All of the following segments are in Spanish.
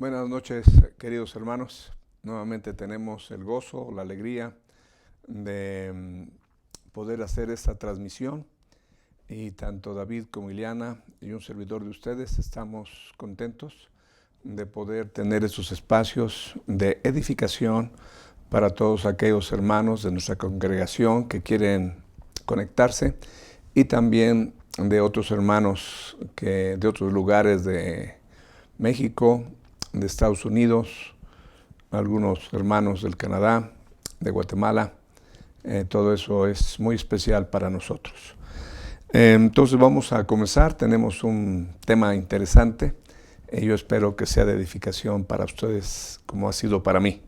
Buenas noches, queridos hermanos. Nuevamente tenemos el gozo, la alegría de poder hacer esta transmisión. Y tanto David como Ileana y un servidor de ustedes estamos contentos de poder tener esos espacios de edificación para todos aquellos hermanos de nuestra congregación que quieren conectarse y también de otros hermanos de otros lugares de México, de Estados Unidos, algunos hermanos del Canadá, de Guatemala. Todo eso es muy especial para nosotros. Entonces vamos a comenzar. Tenemos un tema interesante. Yo espero que sea de edificación para ustedes como ha sido para mí.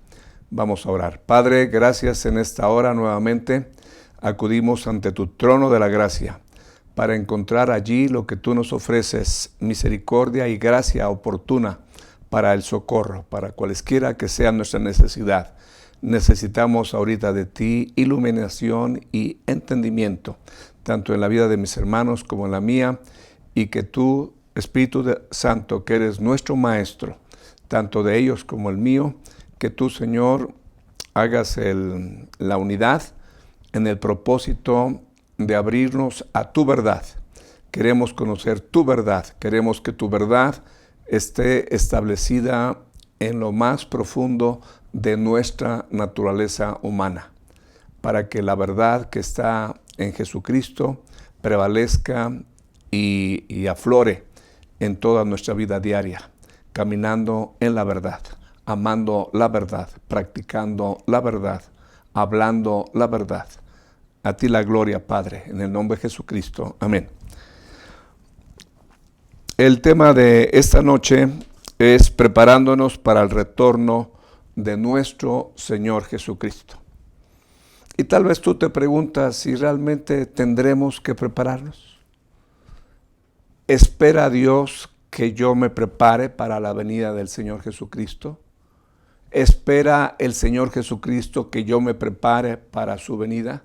Vamos a orar. Padre, gracias en esta hora nuevamente. Acudimos ante tu trono de la gracia para encontrar allí lo que tú nos ofreces, misericordia y gracia oportuna para el socorro, para cualesquiera que sea nuestra necesidad. Necesitamos ahorita de ti iluminación y entendimiento, tanto en la vida de mis hermanos como en la mía, y que tú, Espíritu Santo, que eres nuestro Maestro, tanto de ellos como el mío, que tú, Señor, hagas la unidad en el propósito de abrirnos a tu verdad. Queremos conocer tu verdad, queremos que tu verdad esté establecida en lo más profundo de nuestra naturaleza humana, para que la verdad que está en Jesucristo prevalezca y aflore en toda nuestra vida diaria, caminando en la verdad, amando la verdad, practicando la verdad, hablando la verdad. A ti la gloria, Padre, en el nombre de Jesucristo. Amén. El tema de esta noche es preparándonos para el retorno de nuestro Señor Jesucristo. Y tal vez tú te preguntas si realmente tendremos que prepararnos. ¿Espera Dios que yo me prepare para la venida del Señor Jesucristo? ¿Espera el Señor Jesucristo que yo me prepare para su venida?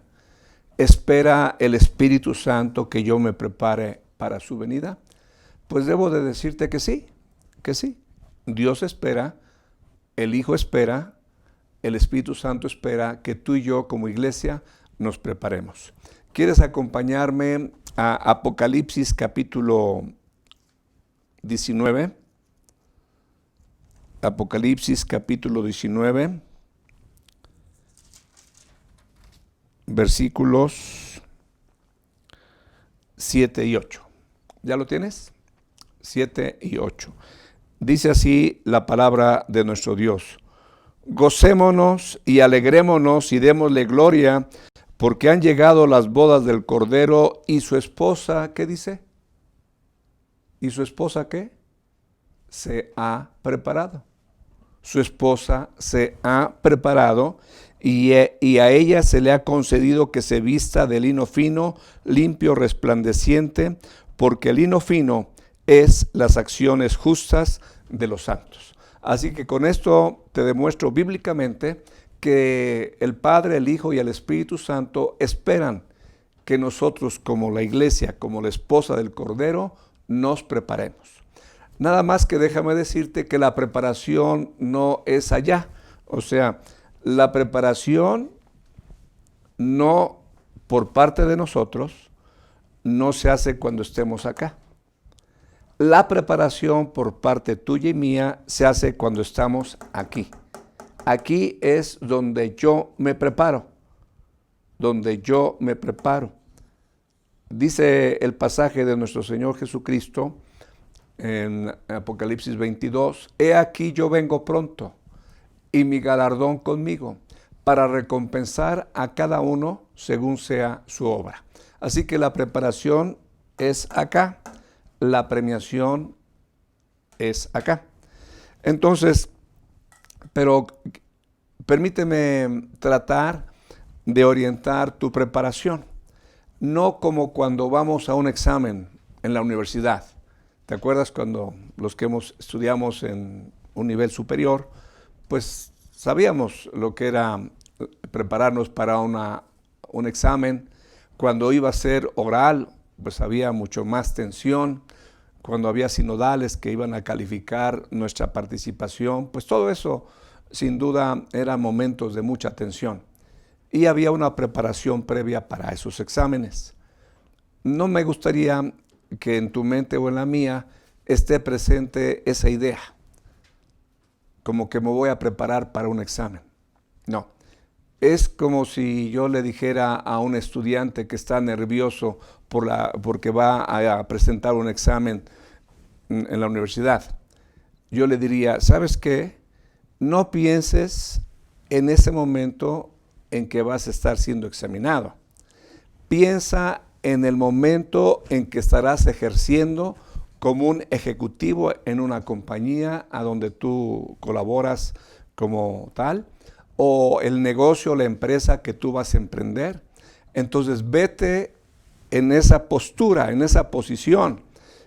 ¿Espera el Espíritu Santo que yo me prepare para su venida? Pues debo de decirte que sí, que sí. Dios espera, el Hijo espera, el Espíritu Santo espera que tú y yo como iglesia nos preparemos. ¿Quieres acompañarme a Apocalipsis capítulo 19? Apocalipsis capítulo 19, versículos 7 y 8. ¿Ya lo tienes? 7 y 8. Dice así la palabra de nuestro Dios. Gocémonos y alegrémonos y démosle gloria, porque han llegado las bodas del Cordero y su esposa, ¿qué dice? ¿Y su esposa qué? Se ha preparado. Su esposa se ha preparado y a ella se le ha concedido que se vista de lino fino, limpio, resplandeciente, porque el lino fino es las acciones justas de los santos. Así que con esto te demuestro bíblicamente que el Padre, el Hijo y el Espíritu Santo esperan que nosotros como la iglesia, como la esposa del Cordero, nos preparemos. Nada más que déjame decirte que la preparación no es allá. O sea, la preparación no por parte de nosotros no se hace cuando estemos acá. La preparación por parte tuya y mía se hace cuando estamos aquí. Aquí es donde yo me preparo. Donde yo me preparo. Dice el pasaje de nuestro Señor Jesucristo en Apocalipsis 22. He aquí yo vengo pronto y mi galardón conmigo para recompensar a cada uno según sea su obra. Así que la preparación es acá. La premiación es acá. Entonces, pero permíteme tratar de orientar tu preparación, no como cuando vamos a un examen en la universidad. ¿Te acuerdas cuando los que estudiamos en un nivel superior, pues sabíamos lo que era prepararnos para un examen? Cuando iba a ser oral, pues había mucho más tensión, cuando había sinodales que iban a calificar nuestra participación, pues todo eso sin duda eran momentos de mucha tensión y había una preparación previa para esos exámenes. No me gustaría que en tu mente o en la mía esté presente esa idea, como que me voy a preparar para un examen. No, es como si yo le dijera a un estudiante que está nervioso porque va a presentar un examen en la universidad. Yo le diría, ¿sabes qué? No pienses en ese momento en que vas a estar siendo examinado. Piensa en el momento en que estarás ejerciendo como un ejecutivo en una compañía a donde tú colaboras como tal, o el negocio, la empresa que tú vas a emprender. Entonces vete en esa postura, en esa posición.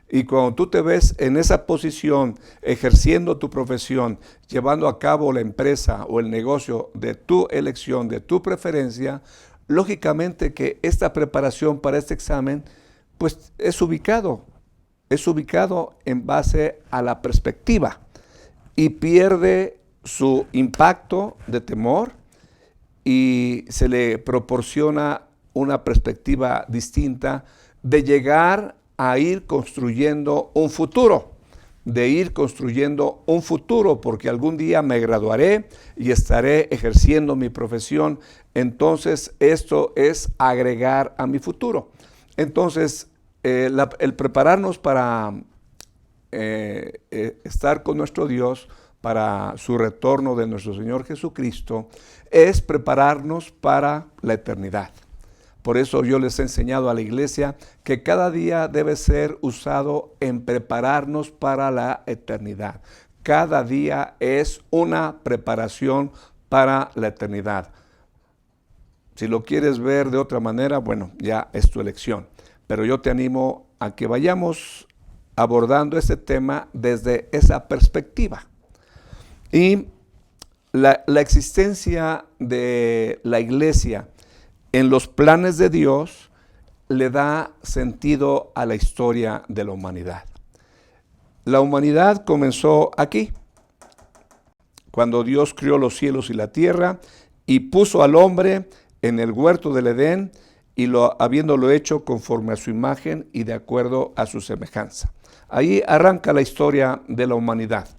Y cuando tú te ves en esa posición, ejerciendo tu profesión, llevando a cabo la empresa o el negocio de tu elección, de tu preferencia, lógicamente que esta preparación para este examen, pues es ubicado en base a la perspectiva y pierde su impacto de temor y se le proporciona una perspectiva distinta de llegar a ir construyendo un futuro, porque algún día me graduaré y estaré ejerciendo mi profesión. Entonces, esto es agregar a mi futuro. Entonces, el prepararnos para estar con nuestro Dios, para su retorno de nuestro Señor Jesucristo, es prepararnos para la eternidad. Por eso yo les he enseñado a la iglesia que cada día debe ser usado en prepararnos para la eternidad. Cada día es una preparación para la eternidad. Si lo quieres ver de otra manera, bueno, ya es tu elección. Pero yo te animo a que vayamos abordando este tema desde esa perspectiva. Y la existencia de la iglesia en los planes de Dios le da sentido a la historia de la humanidad. La humanidad comenzó aquí, cuando Dios crió los cielos y la tierra y puso al hombre en el huerto del Edén y habiéndolo hecho conforme a su imagen y de acuerdo a su semejanza. Ahí arranca la historia de la humanidad.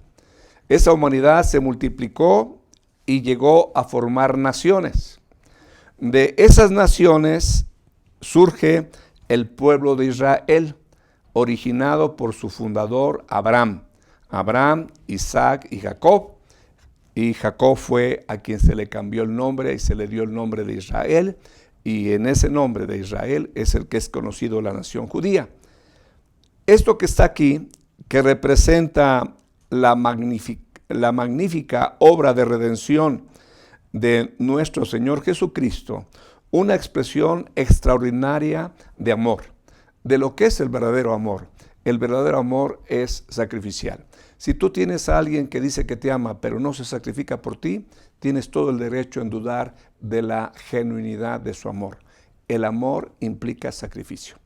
Esa humanidad se multiplicó y llegó a formar naciones. De esas naciones surge el pueblo de Israel, originado por su fundador Abraham, Isaac y Jacob. Y Jacob fue a quien se le cambió el nombre y se le dio el nombre de Israel. Y en ese nombre de Israel es el que es conocido la nación judía. Esto que está aquí, que representa la magnífica obra de redención de nuestro Señor Jesucristo, una expresión extraordinaria de amor, de lo que es el verdadero amor. El verdadero amor es sacrificial. Si tú tienes a alguien que dice que te ama, pero no se sacrifica por ti, tienes todo el derecho en dudar de la genuinidad de su amor. El amor implica sacrificio.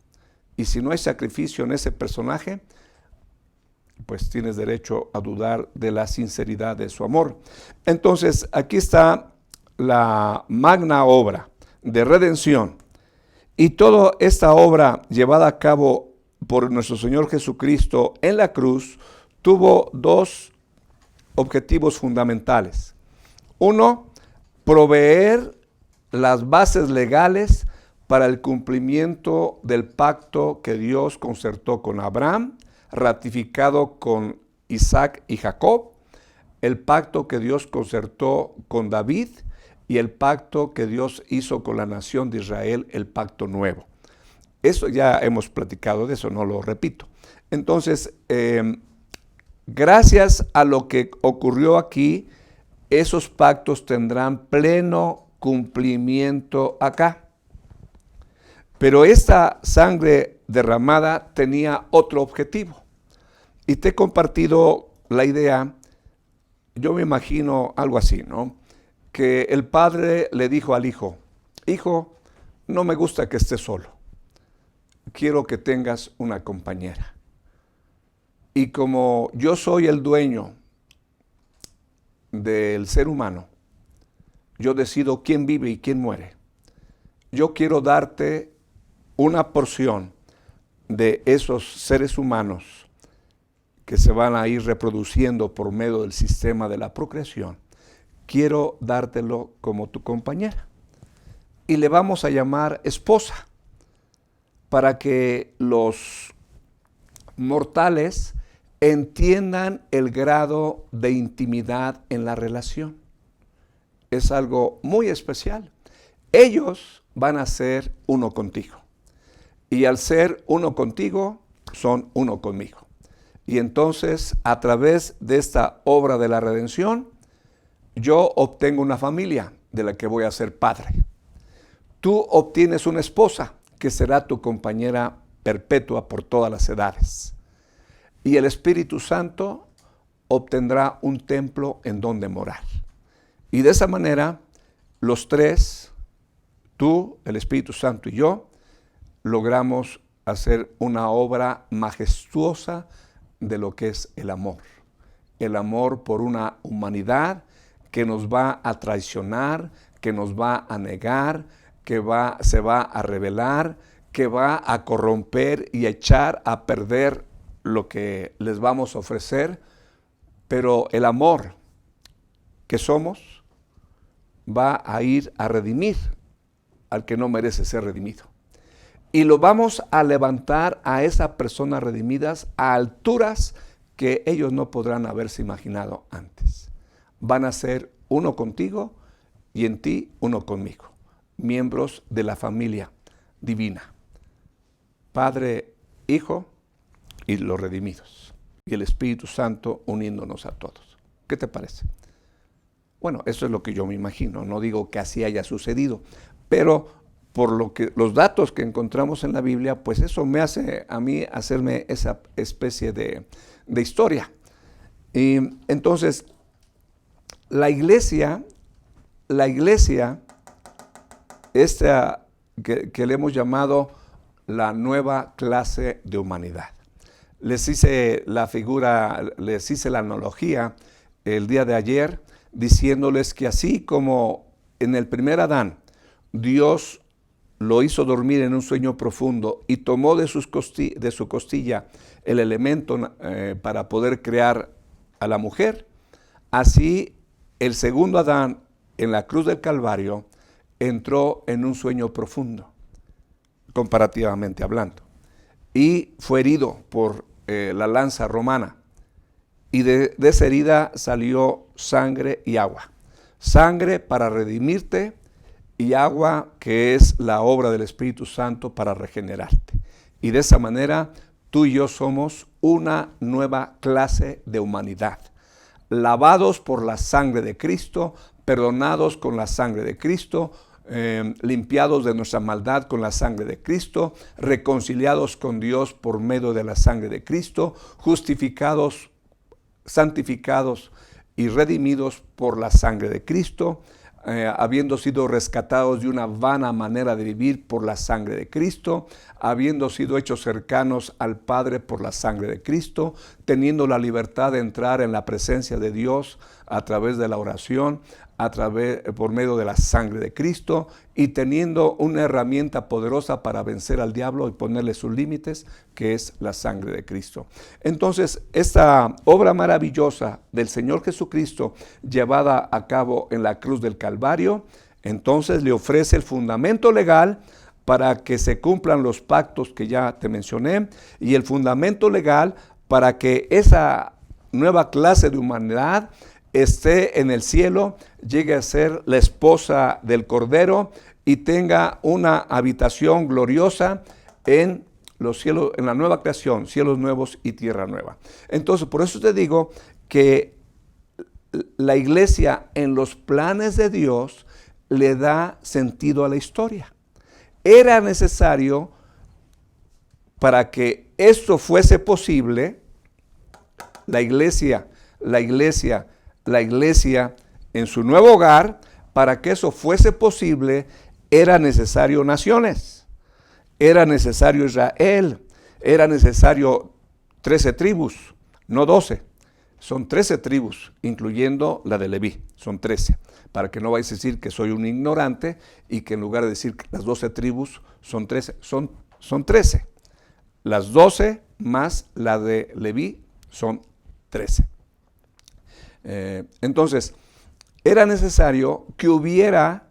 Y si no hay sacrificio en ese personaje, pues tienes derecho a dudar de la sinceridad de su amor. Entonces, aquí está la magna obra de redención. Y toda esta obra llevada a cabo por nuestro Señor Jesucristo en la cruz tuvo dos objetivos fundamentales. Uno, proveer las bases legales para el cumplimiento del pacto que Dios concertó con Abraham, ratificado con Isaac y Jacob, el pacto que Dios concertó con David y el pacto que Dios hizo con la nación de Israel, el pacto nuevo. Eso ya hemos platicado de eso, no lo repito. Entonces, gracias a lo que ocurrió aquí, esos pactos tendrán pleno cumplimiento acá. Pero esta sangre derramada tenía otro objetivo. Y te he compartido la idea, yo me imagino algo así, ¿no? Que el padre le dijo al hijo, hijo, no me gusta que estés solo, quiero que tengas una compañera. Y como yo soy el dueño del ser humano, yo decido quién vive y quién muere. Yo quiero darte una porción de esos seres humanos que se van a ir reproduciendo por medio del sistema de la procreación. Quiero dártelo como tu compañera. Y le vamos a llamar esposa, para que los mortales entiendan el grado de intimidad en la relación. Es algo muy especial. Ellos van a ser uno contigo. Y al ser uno contigo, son uno conmigo. Y entonces, a través de esta obra de la redención, yo obtengo una familia de la que voy a ser padre. Tú obtienes una esposa que será tu compañera perpetua por todas las edades. Y el Espíritu Santo obtendrá un templo en donde morar. Y de esa manera, los tres, tú, el Espíritu Santo y yo, logramos hacer una obra majestuosa de lo que es el amor. El amor por una humanidad que nos va a traicionar, que nos va a negar, que se va a rebelar, que va a corromper y a echar a perder lo que les vamos a ofrecer. Pero el amor que somos va a ir a redimir al que no merece ser redimido. Y lo vamos a levantar a esas personas redimidas a alturas que ellos no podrán haberse imaginado antes. Van a ser uno contigo y en ti uno conmigo, miembros de la familia divina. Padre, Hijo y los redimidos. Y el Espíritu Santo uniéndonos a todos. ¿Qué te parece? Bueno, eso es lo que yo me imagino. No digo que así haya sucedido, pero por los datos que encontramos en la Biblia, pues eso me hace a mí hacerme esa especie de historia. Y entonces, la iglesia, esta que le hemos llamado la nueva clase de humanidad. Les hice la analogía el día de ayer, diciéndoles que así como en el primer Adán, Dios lo hizo dormir en un sueño profundo y tomó de su costilla el elemento para poder crear a la mujer, así el segundo Adán en la cruz del Calvario entró en un sueño profundo, comparativamente hablando, y fue herido por la lanza romana, y de esa herida salió sangre y agua. Sangre para redimirte y agua que es la obra del Espíritu Santo para regenerarte. Y de esa manera tú y yo somos una nueva clase de humanidad. Lavados por la sangre de Cristo, perdonados con la sangre de Cristo, limpiados de nuestra maldad con la sangre de Cristo, reconciliados con Dios por medio de la sangre de Cristo, justificados, santificados y redimidos por la sangre de Cristo, habiendo sido rescatados de una vana manera de vivir por la sangre de Cristo, habiendo sido hechos cercanos al Padre por la sangre de Cristo, teniendo la libertad de entrar en la presencia de Dios a través de la oración, por medio de la sangre de Cristo, y teniendo una herramienta poderosa para vencer al diablo y ponerle sus límites, que es la sangre de Cristo. Entonces, esta obra maravillosa del Señor Jesucristo, llevada a cabo en la cruz del Calvario, entonces le ofrece el fundamento legal para que se cumplan los pactos que ya te mencioné, y el fundamento legal para que esa nueva clase de humanidad esté en el cielo, llegue a ser la esposa del Cordero y tenga una habitación gloriosa en los cielos, en la nueva creación, cielos nuevos y tierra nueva. Entonces, por eso te digo que la iglesia en los planes de Dios le da sentido a la historia. Era necesario, para que esto fuese posible, la iglesia en su nuevo hogar, para que eso fuese posible, era necesario naciones, era necesario Israel, era necesario 13 tribus, no 12, son 13 tribus, incluyendo la de Leví, son 13, para que no vayas a decir que soy un ignorante y que en lugar de decir que las 12 tribus son 13, son 13. Las 12 más la de Leví son 13. Entonces, era necesario que hubiera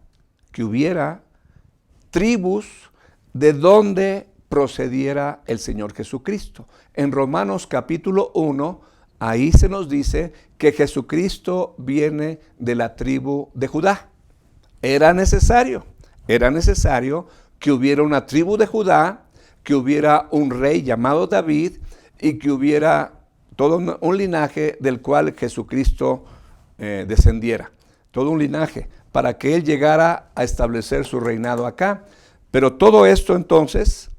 tribus de donde procediera el Señor Jesucristo. En Romanos capítulo 1, ahí se nos dice que Jesucristo viene de la tribu de Judá. Era necesario que hubiera una tribu de Judá, que hubiera un rey llamado David y que hubiera todo un linaje del cual Jesucristo descendiera. Todo un linaje para que Él llegara a establecer su reinado acá. Pero todo esto entonces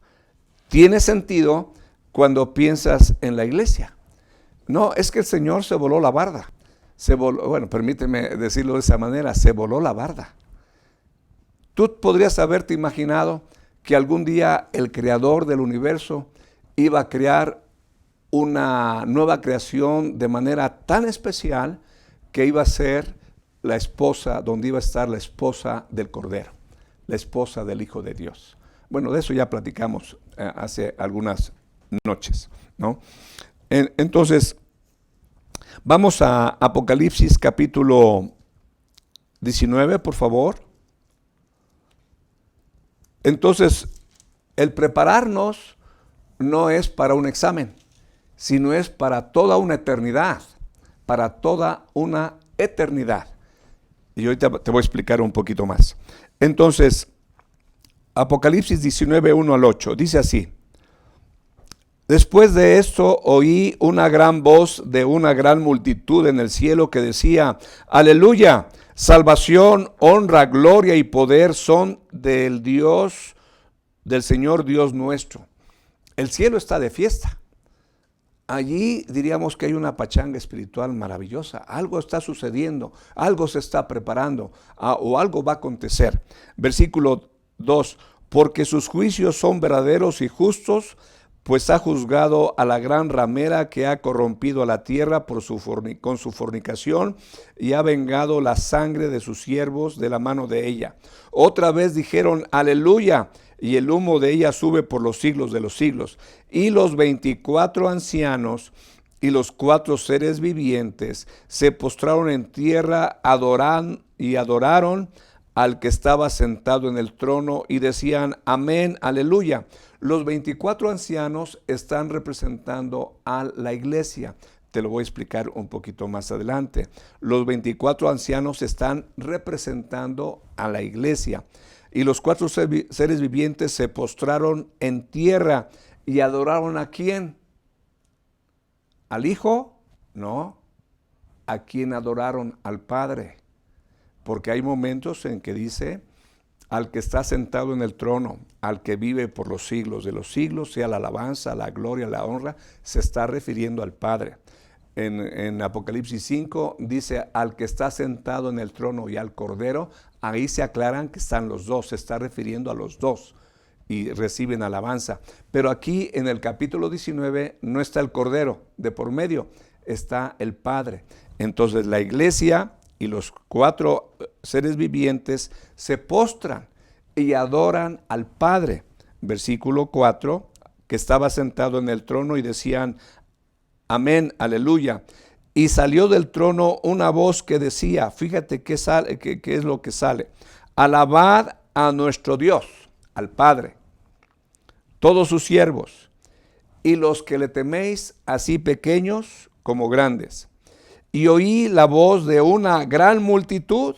tiene sentido cuando piensas en la iglesia. No, es que el Señor se voló la barda. Bueno, permíteme decirlo de esa manera, se voló la barda. Tú podrías haberte imaginado que algún día el creador del universo iba a crear una nueva creación de manera tan especial que iba a ser la esposa, donde iba a estar la esposa del Cordero, la esposa del Hijo de Dios. Bueno, de eso ya platicamos hace algunas noches, ¿no? Entonces, vamos a Apocalipsis capítulo 19, por favor. Entonces, el prepararnos no es para un examen, sino es para toda una eternidad, para toda una eternidad. Y ahorita te voy a explicar un poquito más. Entonces, Apocalipsis 19, 1 al 8, dice así: después de esto oí una gran voz de una gran multitud en el cielo que decía: aleluya, salvación, honra, gloria y poder son del Dios, del Señor Dios nuestro. El cielo está de fiesta. Allí diríamos que hay una pachanga espiritual maravillosa. Algo está sucediendo, algo se está preparando o algo va a acontecer. Versículo 2, porque sus juicios son verdaderos y justos, pues ha juzgado a la gran ramera que ha corrompido a la tierra con su fornicación y ha vengado la sangre de sus siervos de la mano de ella. Otra vez dijeron aleluya, y el humo de ella sube por los siglos de los siglos. Y los 24 ancianos y los 4 seres vivientes se postraron en tierra, adoraron al que estaba sentado en el trono y decían amén, aleluya. Los 24 ancianos están representando a la iglesia. Te lo voy a explicar un poquito más adelante. Los 24 ancianos están representando a la iglesia. Y los 4 seres vivientes se postraron en tierra y adoraron ¿a quién? ¿Al Hijo? No. ¿A quién adoraron? Al Padre. Porque hay momentos en que dice al que está sentado en el trono, al que vive por los siglos de los siglos, sea la alabanza, la gloria, la honra, se está refiriendo al Padre. En Apocalipsis 5 dice al que está sentado en el trono y al Cordero, ahí se aclaran que están los dos, se está refiriendo a los dos y reciben alabanza. Pero aquí en el capítulo 19 no está el Cordero, de por medio está el Padre. Entonces la iglesia y los 4 seres vivientes se postran y adoran al Padre. Versículo 4, que estaba sentado en el trono y decían amén, aleluya. Y salió del trono una voz que decía, fíjate qué es lo que sale: alabad a nuestro Dios, al Padre, todos sus siervos, y los que le teméis, así pequeños como grandes. Y oí la voz de una gran multitud,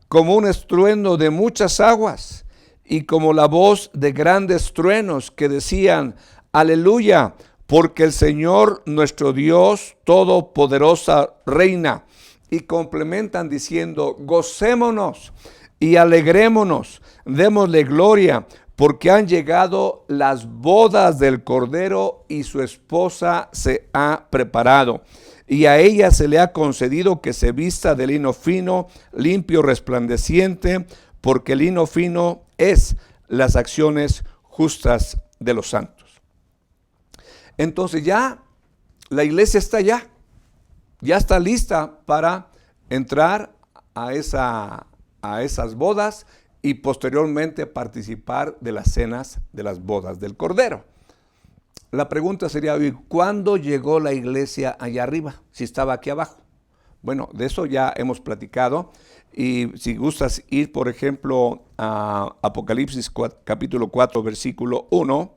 como un estruendo de muchas aguas, y como la voz de grandes truenos que decían, aleluya, porque el Señor nuestro Dios Todopoderosa reina. Y complementan diciendo, gocémonos y alegrémonos, démosle gloria, porque han llegado las bodas del Cordero y su esposa se ha preparado. Y a ella se le ha concedido que se vista de lino fino, limpio, resplandeciente, porque el lino fino es las acciones justas de los santos. Entonces ya la iglesia está ya está lista para entrar a esas bodas y posteriormente participar de las cenas de las bodas del Cordero. La pregunta sería hoy, ¿cuándo llegó la iglesia allá arriba? Si estaba aquí abajo. Bueno, de eso ya hemos platicado. Y si gustas ir, por ejemplo, a Apocalipsis capítulo 4, versículo 1.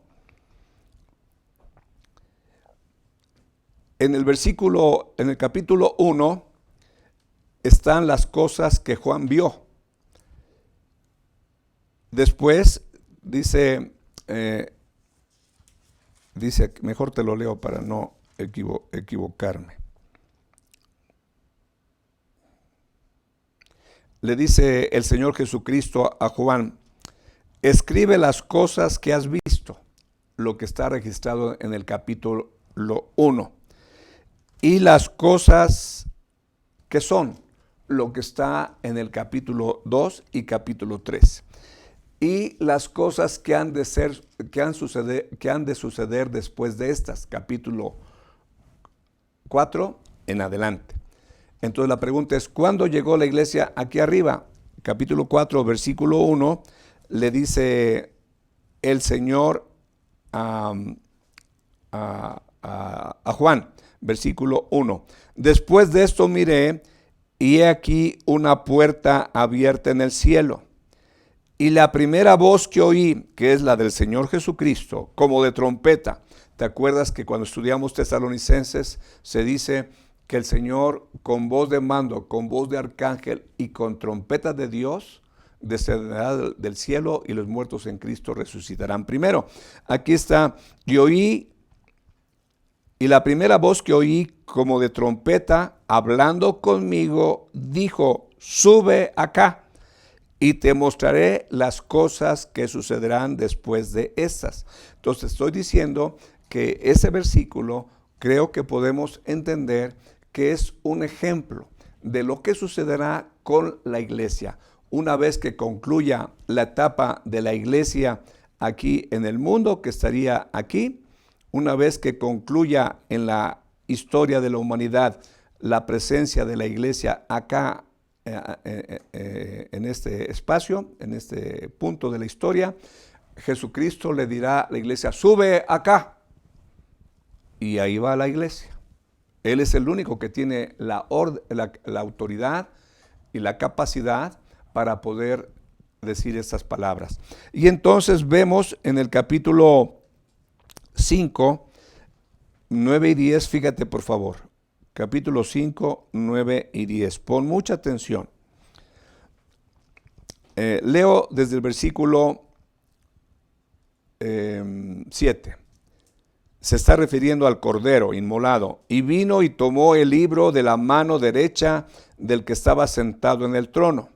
En el capítulo 1 están las cosas que Juan vio. Después dice, mejor te lo leo para no equivocarme. Le dice el Señor Jesucristo a Juan, escribe las cosas que has visto, lo que está registrado en el capítulo 1, y las cosas que son, lo que está en el capítulo 2 y capítulo 3. Y las cosas que han de suceder después de estas, capítulo 4 en adelante. Entonces la pregunta es, ¿cuándo llegó la iglesia aquí arriba? Capítulo 4, versículo 1, le dice el Señor a Juan, versículo 1. Después de esto miré, y he aquí una puerta abierta en el cielo. Y la primera voz que oí, que es la del Señor Jesucristo, como de trompeta. ¿Te acuerdas que cuando estudiamos Tesalonicenses se dice que el Señor con voz de mando, con voz de arcángel y con trompeta de Dios descenderá del cielo y los muertos en Cristo resucitarán primero? Aquí está, y la primera voz que oí como de trompeta hablando conmigo dijo, sube acá. Y te mostraré las cosas que sucederán después de estas. Entonces estoy diciendo que ese versículo creo que podemos entender que es un ejemplo de lo que sucederá con la iglesia. Una vez que concluya la etapa de la iglesia aquí en el mundo, que estaría aquí, una vez que concluya en la historia de la humanidad la presencia de la iglesia acá, en este espacio, en este punto de la historia, Jesucristo le dirá a la iglesia, sube acá. Y ahí va la iglesia. Él es el único que tiene la autoridad y la capacidad para poder decir estas palabras. Y entonces vemos en el capítulo 5, 9 y 10, fíjate por favor. Capítulo 5, 9 y 10. Pon mucha atención. Leo desde el versículo 7. Se está refiriendo al Cordero inmolado. Y vino y tomó el libro de la mano derecha del que estaba sentado en el trono.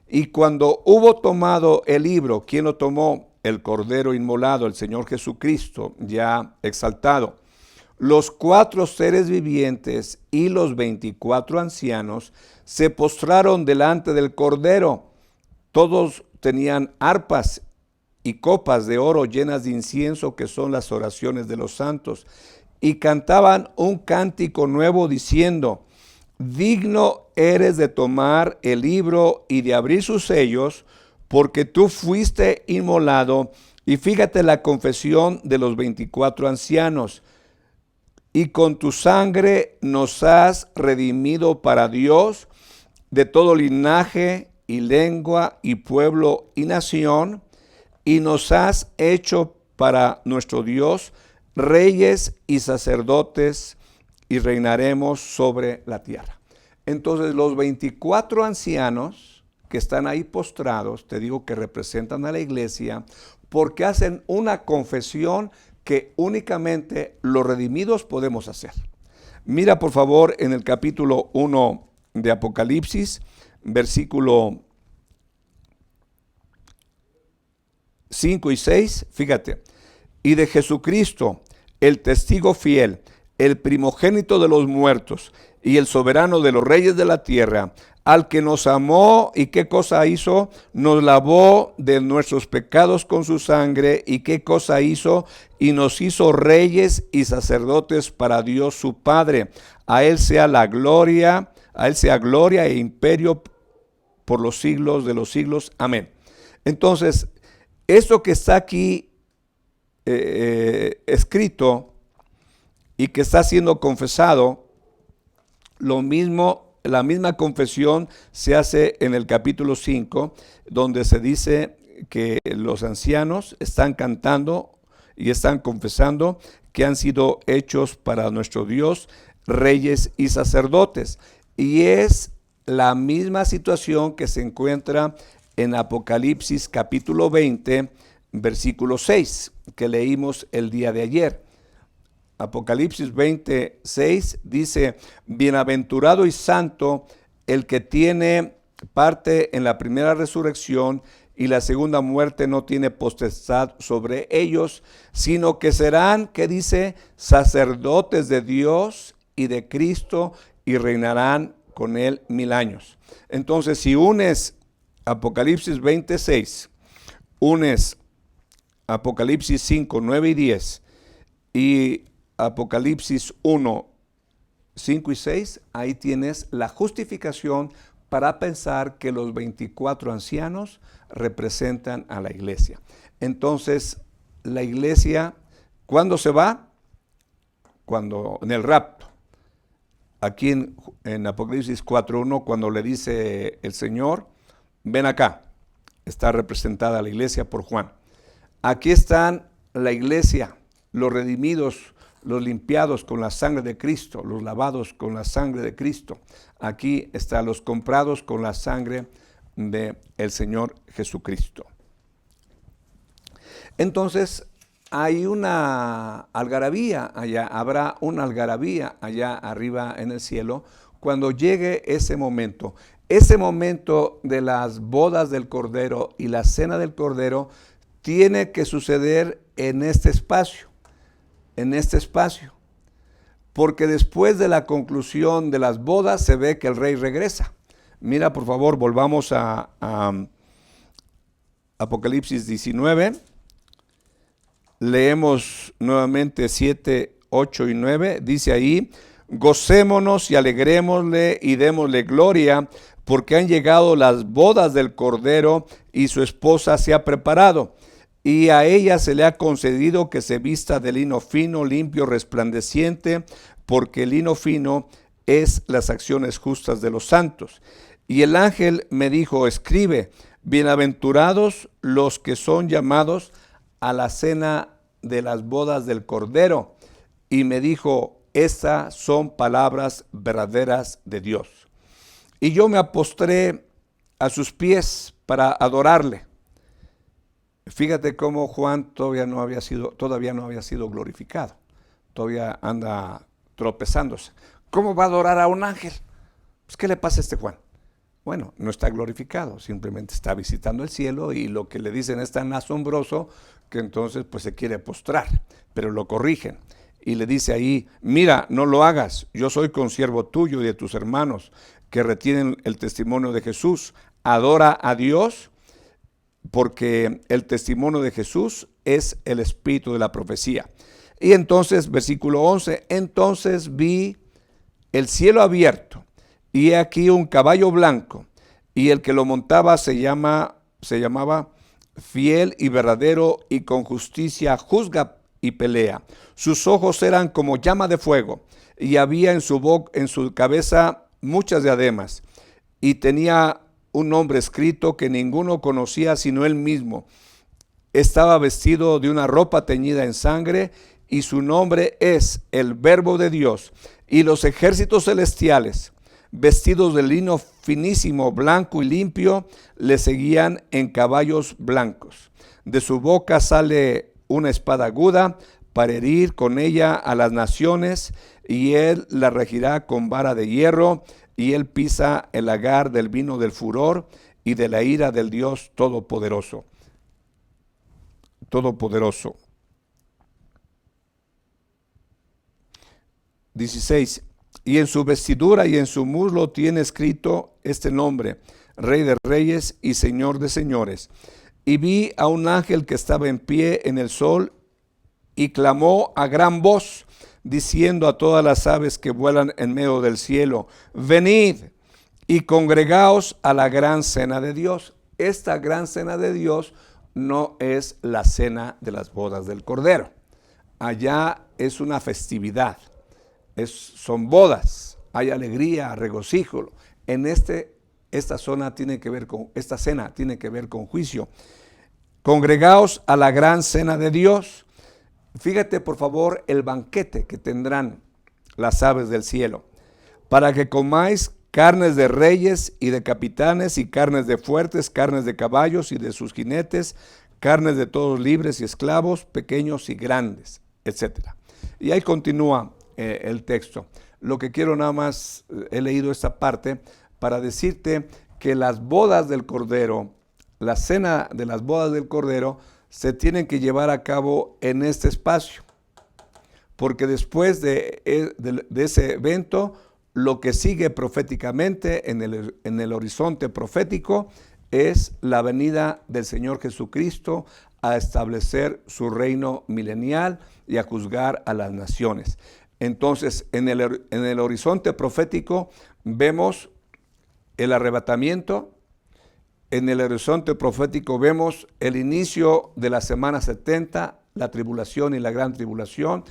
Y cuando hubo tomado el libro, ¿quién lo tomó? El Cordero inmolado, el Señor Jesucristo, ya exaltado. Los 4 seres vivientes y los 24 ancianos se postraron delante del Cordero. Todos tenían arpas y copas de oro llenas de incienso, que son las oraciones de los santos, y cantaban un cántico nuevo diciendo, digno eres de tomar el libro y de abrir sus sellos, porque tú fuiste inmolado. Y fíjate la confesión de los 24 ancianos. Y con tu sangre nos has redimido para Dios de todo linaje y lengua y pueblo y nación, y nos has hecho para nuestro Dios reyes y sacerdotes, y reinaremos sobre la tierra. Entonces los 24 ancianos que están ahí postrados, te digo que representan a la iglesia, porque hacen una confesión que únicamente los redimidos podemos hacer. Mira por favor en el capítulo 1 de Apocalipsis, versículo 5 y 6, fíjate, y de Jesucristo, el testigo fiel, el primogénito de los muertos y el soberano de los reyes de la tierra, al que nos amó y qué cosa hizo, nos lavó de nuestros pecados con su sangre y qué cosa hizo, y nos hizo reyes y sacerdotes para Dios su Padre. A él sea la gloria, a él sea gloria e imperio por los siglos de los siglos. Amén. Entonces, esto que está aquí escrito y que está siendo confesado, lo mismo, la misma confesión se hace en el capítulo 5, donde se dice que los ancianos están cantando y están confesando que han sido hechos para nuestro Dios reyes y sacerdotes. Y es la misma situación que se encuentra en Apocalipsis capítulo 20, versículo 6, que leímos el día de ayer. Apocalipsis 26 dice: bienaventurado y santo el que tiene parte en la primera resurrección, y la segunda muerte no tiene potestad sobre ellos, sino que serán, que dice, sacerdotes de Dios y de Cristo, y reinarán con él 1000 años. Entonces, si unes Apocalipsis 26, unes Apocalipsis 5, 9 y 10 y Apocalipsis 1, 5 y 6, ahí tienes la justificación para pensar que los 24 ancianos representan a la iglesia. Entonces, la iglesia, ¿cuándo se va? Cuando en el rapto. Aquí en Apocalipsis 4:1, cuando le dice el Señor, ven acá, está representada la iglesia por Juan. Aquí están la iglesia, los redimidos, los limpiados con la sangre de Cristo, los lavados con la sangre de Cristo. Aquí están los comprados con la sangre del Señor Jesucristo. Entonces, hay una algarabía allá, habrá una algarabía allá arriba en el cielo cuando llegue ese momento. Ese momento de las bodas del Cordero y la cena del Cordero tiene que suceder en este espacio, porque después de la conclusión de las bodas se ve que el rey regresa. Mira, por favor, volvamos a Apocalipsis 19. Leemos nuevamente 7, 8 y 9. Dice ahí: gocémonos y alegrémosle y démosle gloria, porque han llegado las bodas del Cordero y su esposa se ha preparado. Y a ella se le ha concedido que se vista de lino fino, limpio, resplandeciente, porque el lino fino es las acciones justas de los santos. Y el ángel me dijo: escribe, bienaventurados los que son llamados a la cena de las bodas del Cordero. Y me dijo: estas son palabras verdaderas de Dios. Y yo me apostré a sus pies para adorarle. Fíjate cómo Juan todavía no había sido glorificado. Todavía anda tropezándose. ¿Cómo va a adorar a un ángel? Pues, ¿qué le pasa a este Juan? Bueno, no está glorificado, simplemente está visitando el cielo, y lo que le dicen es tan asombroso que entonces pues se quiere postrar, pero lo corrigen. Y le dice ahí: mira, no lo hagas, yo soy consiervo tuyo y de tus hermanos que retienen el testimonio de Jesús. Adora a Dios, porque el testimonio de Jesús es el espíritu de la profecía. Y entonces, versículo 11, entonces vi el cielo abierto, y he aquí un caballo blanco, y el que lo montaba se llamaba fiel y verdadero, y con justicia juzga y pelea. Sus ojos eran como llama de fuego, y había en su cabeza muchas diademas, y tenía un nombre escrito que ninguno conocía sino él mismo. Estaba vestido de una ropa teñida en sangre, y su nombre es el Verbo de Dios. Y los ejércitos celestiales, vestidos de lino finísimo, blanco y limpio, le seguían en caballos blancos. De su boca sale una espada aguda para herir con ella a las naciones, y él la regirá con vara de hierro, y él pisa el lagar del vino del furor y de la ira del Dios Todopoderoso. Todopoderoso. 16. y en su vestidura y en su muslo tiene escrito este nombre: Rey de Reyes y Señor de Señores. Y vi a un ángel que estaba en pie en el sol y clamó a gran voz, diciendo a todas las aves que vuelan en medio del cielo: venid y congregaos a la gran cena de Dios. Esta gran cena de Dios no es la cena de las bodas del Cordero. Allá es una festividad, son bodas, hay alegría, regocijo. En esta cena tiene que ver con juicio. Congregaos a la gran cena de Dios. Fíjate por favor el banquete que tendrán las aves del cielo, para que comáis carnes de reyes y de capitanes, y carnes de fuertes, carnes de caballos y de sus jinetes, carnes de todos libres y esclavos, pequeños y grandes, etc. Y ahí continúa el texto. Lo que quiero nada más, he leído esta parte para decirte que las bodas del Cordero, la cena de las bodas del Cordero, se tienen que llevar a cabo en este espacio, porque después de ese evento, lo que sigue proféticamente en el horizonte profético es la venida del Señor Jesucristo a establecer su reino milenial y a juzgar a las naciones. Entonces, en el horizonte profético vemos el arrebatamiento. En el horizonte profético vemos el inicio de la semana 70, la tribulación y la gran tribulación.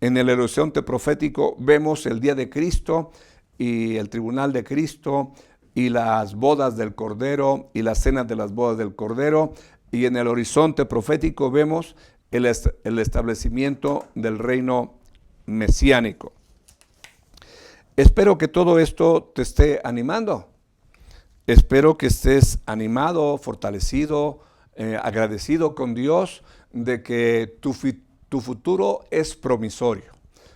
En el horizonte profético vemos el día de Cristo y el tribunal de Cristo y las bodas del Cordero y las cenas de las bodas del Cordero. Y en el horizonte profético vemos el establecimiento del reino mesiánico. Espero que todo esto te esté animando. Espero que estés animado, fortalecido, agradecido con Dios de que tu futuro es promisorio.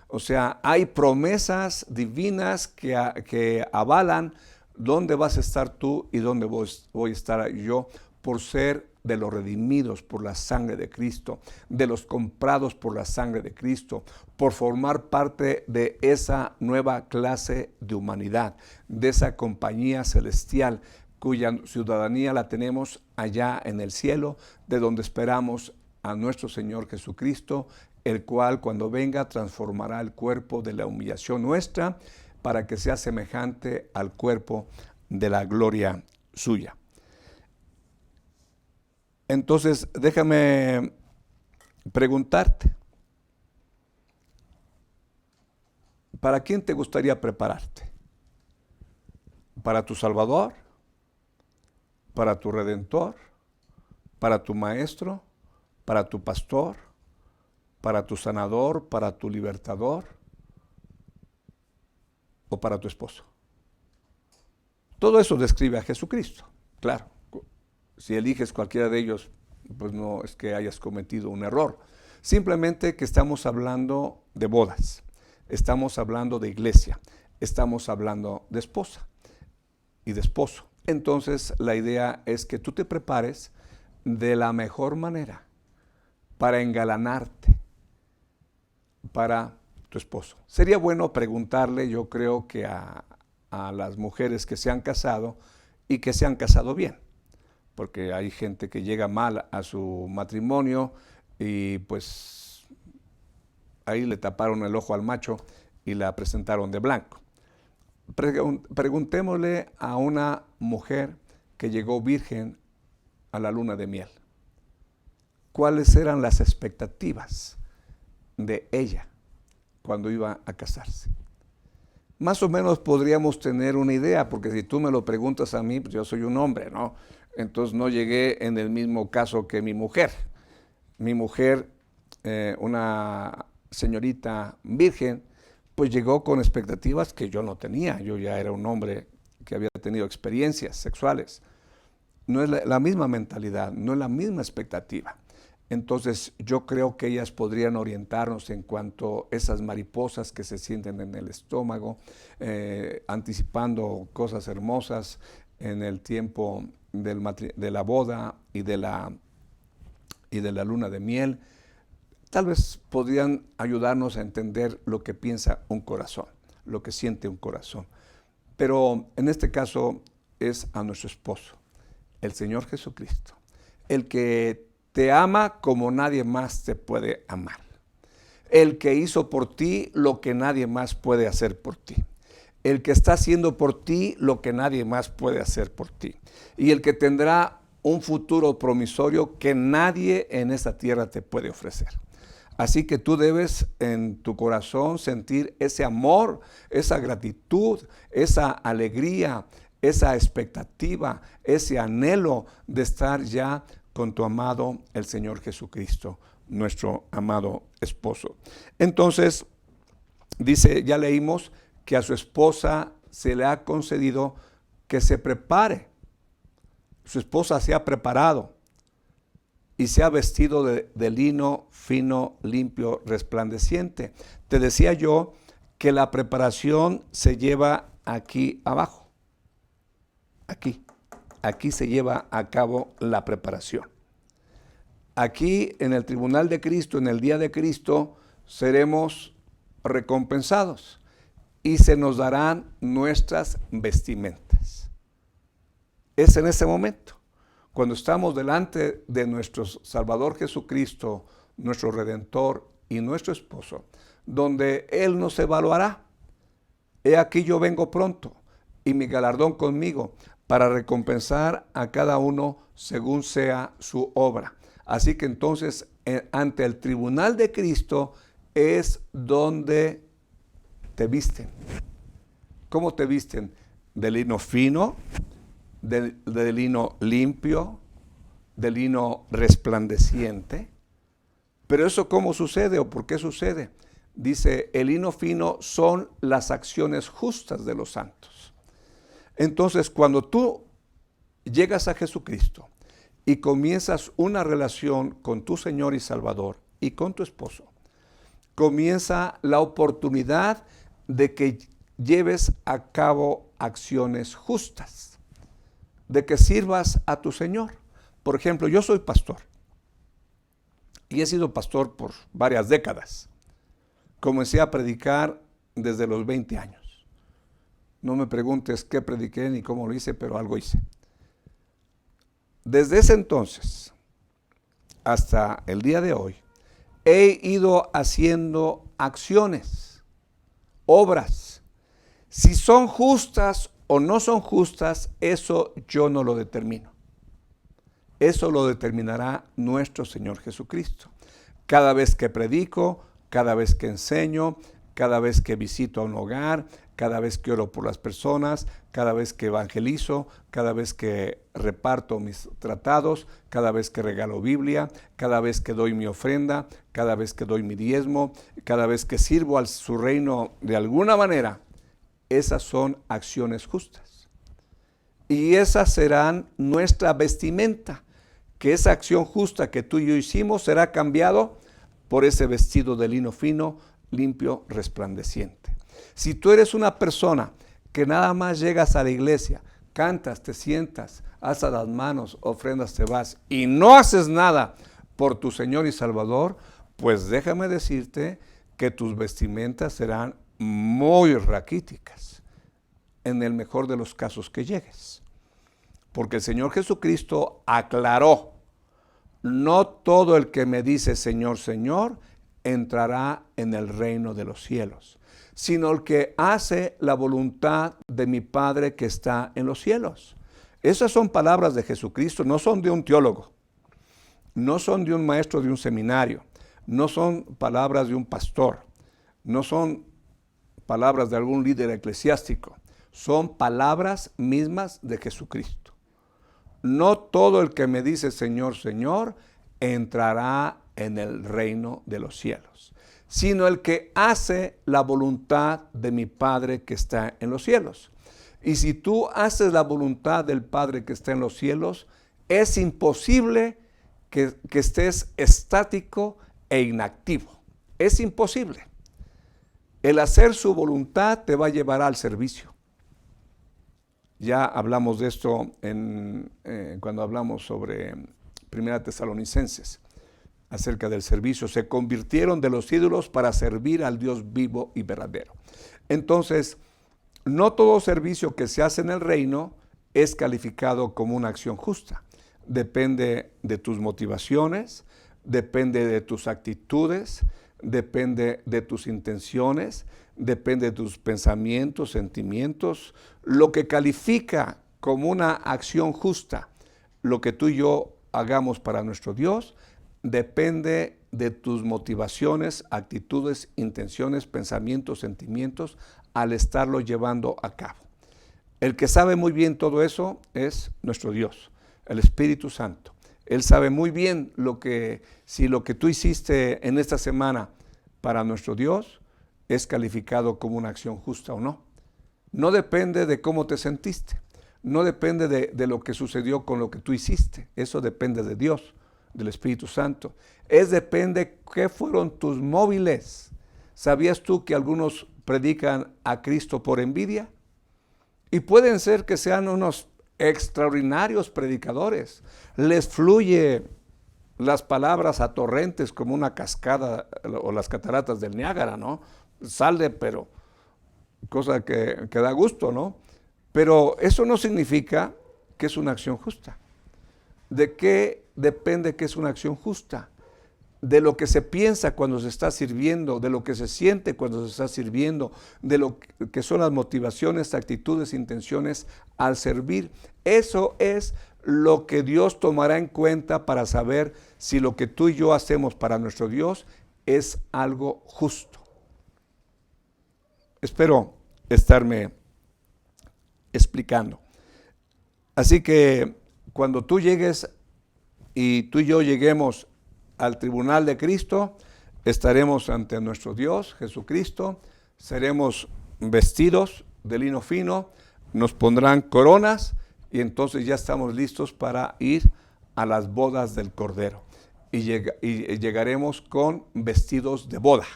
O sea, hay promesas divinas que avalan dónde vas a estar tú y dónde voy a estar yo, por ser de los redimidos por la sangre de Cristo, de los comprados por la sangre de Cristo, por formar parte de esa nueva clase de humanidad, de esa compañía celestial cuya ciudadanía la tenemos allá en el cielo, de donde esperamos a nuestro Señor Jesucristo, el cual cuando venga transformará el cuerpo de la humillación nuestra para que sea semejante al cuerpo de la gloria suya. Entonces, déjame preguntarte, ¿para quién te gustaría prepararte? ¿Para tu Salvador? ¿Para tu Redentor? ¿Para tu Maestro? ¿Para tu Pastor? ¿Para tu Sanador? ¿Para tu Libertador? ¿O para tu esposo? Todo eso describe a Jesucristo, claro. Si eliges cualquiera de ellos, pues no es que hayas cometido un error. Simplemente que estamos hablando de bodas, estamos hablando de iglesia, estamos hablando de esposa y de esposo. Entonces la idea es que tú te prepares de la mejor manera para engalanarte para tu esposo. Sería bueno preguntarle, yo creo que a las mujeres que se han casado y que se han casado bien, porque hay gente que llega mal a su matrimonio y pues ahí le taparon el ojo al macho y la presentaron de blanco. Preguntémosle a una mujer que llegó virgen a la luna de miel, ¿cuáles eran las expectativas de ella cuando iba a casarse? Más o menos podríamos tener una idea, porque si tú me lo preguntas a mí, pues yo soy un hombre, ¿no? Entonces no llegué en el mismo caso que mi mujer. Mi mujer, una señorita virgen, pues llegó con expectativas que yo no tenía. Yo ya era un hombre que había tenido experiencias sexuales. No es la misma mentalidad, no es la misma expectativa. Entonces yo creo que ellas podrían orientarnos en cuanto a esas mariposas que se sienten en el estómago, anticipando cosas hermosas en el tiempo de la boda y de la luna de miel. Tal vez podrían ayudarnos a entender lo que piensa un corazón. lo que siente un corazón. Pero en este caso es a nuestro esposo, el Señor Jesucristo, el que te ama como nadie más te puede amar, el que hizo por ti lo que nadie más puede hacer por ti, el que está haciendo por ti lo que nadie más puede hacer por ti, y el que tendrá un futuro promisorio que nadie en esta tierra te puede ofrecer. Así que tú debes en tu corazón sentir ese amor, esa gratitud, esa alegría, esa expectativa, ese anhelo de estar ya con tu amado, el Señor Jesucristo, nuestro amado esposo. Entonces, dice, ya leímos que a su esposa se le ha concedido que se prepare. Su esposa se ha preparado y se ha vestido de lino fino, limpio, resplandeciente. Te decía yo que la preparación se lleva aquí abajo. Aquí se lleva a cabo la preparación. Aquí en el tribunal de Cristo, en el día de Cristo, seremos recompensados y se nos darán nuestras vestimentas. Es en ese momento, cuando estamos delante de nuestro Salvador Jesucristo, nuestro Redentor y nuestro esposo, donde Él nos evaluará. He aquí yo vengo pronto y mi galardón conmigo para recompensar a cada uno según sea su obra. Así que entonces ante el tribunal de Cristo es donde te visten. ¿Cómo te visten? De lino fino, de lino limpio, de lino resplandeciente. Pero eso ¿cómo sucede o por qué sucede? Dice, el lino fino son las acciones justas de los santos. Entonces, cuando tú llegas a Jesucristo y comienzas una relación con tu Señor y Salvador y con tu esposo, comienza la oportunidad de que lleves a cabo acciones justas, de que sirvas a tu Señor. Por ejemplo, yo soy pastor y he sido pastor por varias décadas. Comencé a predicar desde los 20 años. No me preguntes qué prediqué ni cómo lo hice, pero algo hice. Desde ese entonces hasta el día de hoy, he ido haciendo acciones, obras. Si son justas o no son justas, eso yo no lo determino. Eso lo determinará nuestro Señor Jesucristo. Cada vez que predico, cada vez que enseño, cada vez que visito a un hogar, cada vez que oro por las personas, cada vez que evangelizo, cada vez que reparto mis tratados, cada vez que regalo Biblia, cada vez que doy mi ofrenda, cada vez que doy mi diezmo, cada vez que sirvo a su reino de alguna manera, esas son acciones justas. Y esas serán nuestra vestimenta, que esa acción justa que tú y yo hicimos será cambiado por ese vestido de lino fino, limpio, resplandeciente. Si tú eres una persona que nada más llegas a la iglesia, cantas, te sientas, alzas las manos, ofrendas, te vas y no haces nada por tu Señor y Salvador, pues déjame decirte que tus vestimentas serán muy raquíticas, en el mejor de los casos que llegues. Porque el Señor Jesucristo aclaró, no todo el que me dice Señor, Señor, entrará en el reino de los cielos, sino el que hace la voluntad de mi Padre que está en los cielos. Esas son palabras de Jesucristo, no son de un teólogo, no son de un maestro de un seminario, no son palabras de un pastor, no son palabras de algún líder eclesiástico, son palabras mismas de Jesucristo. No todo el que me dice Señor, Señor, entrará en el reino de los cielos, sino el que hace la voluntad de mi Padre que está en los cielos. Y si tú haces la voluntad del Padre que está en los cielos, es imposible que estés estático e inactivo. Es imposible. El hacer su voluntad te va a llevar al servicio. Ya hablamos de esto cuando hablamos sobre 1 Tesalonicenses. acerca del servicio. Se convirtieron de los ídolos para servir al Dios vivo y verdadero. Entonces, no todo servicio que se hace en el reino es calificado como una acción justa. Depende de tus motivaciones, depende de tus actitudes, depende de tus intenciones, depende de tus pensamientos, sentimientos. Lo que califica como una acción justa, lo que tú y yo hagamos para nuestro Dios, depende de tus motivaciones, actitudes, intenciones, pensamientos, sentimientos, al estarlo llevando a cabo. El que sabe muy bien todo eso es nuestro Dios, el Espíritu Santo. Él sabe muy bien si lo que tú hiciste en esta semana para nuestro Dios es calificado como una acción justa o no. No depende de cómo te sentiste, no depende de lo que sucedió con lo que tú hiciste. Eso depende de Dios, del Espíritu Santo. Depende qué fueron tus móviles. ¿Sabías tú que algunos predican a Cristo por envidia? Y pueden ser que sean unos extraordinarios predicadores. Les fluye las palabras a torrentes como una cascada o las cataratas del Niágara, ¿no? Sale, pero cosa que da gusto, ¿no? Pero eso no significa que es una acción justa. ¿De qué depende que es una acción justa? De lo que se piensa cuando se está sirviendo, de lo que se siente cuando se está sirviendo, de lo que son las motivaciones, actitudes, intenciones al servir. Eso es lo que Dios tomará en cuenta para saber si lo que tú y yo hacemos para nuestro Dios es algo justo. Espero estarme explicando. Así que cuando tú llegues y tú y yo lleguemos al tribunal de Cristo, estaremos ante nuestro Dios, Jesucristo, seremos vestidos de lino fino, nos pondrán coronas y entonces ya estamos listos para ir a las bodas del Cordero. Y llegaremos con vestidos de boda,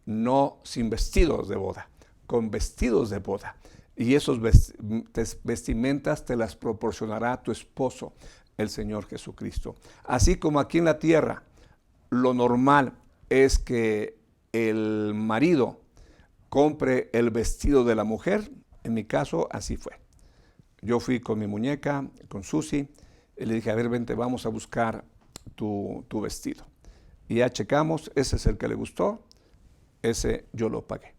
no sin vestidos de boda, con vestidos de boda. Y esos vestimentas te las proporcionará tu esposo, el Señor Jesucristo. Así como aquí en la tierra, lo normal es que el marido compre el vestido de la mujer. En mi caso, así fue. Yo fui con mi muñeca, con Susi, y le dije, a ver, vente, vamos a buscar tu vestido. Y ya checamos, ese es el que le gustó, ese yo lo pagué.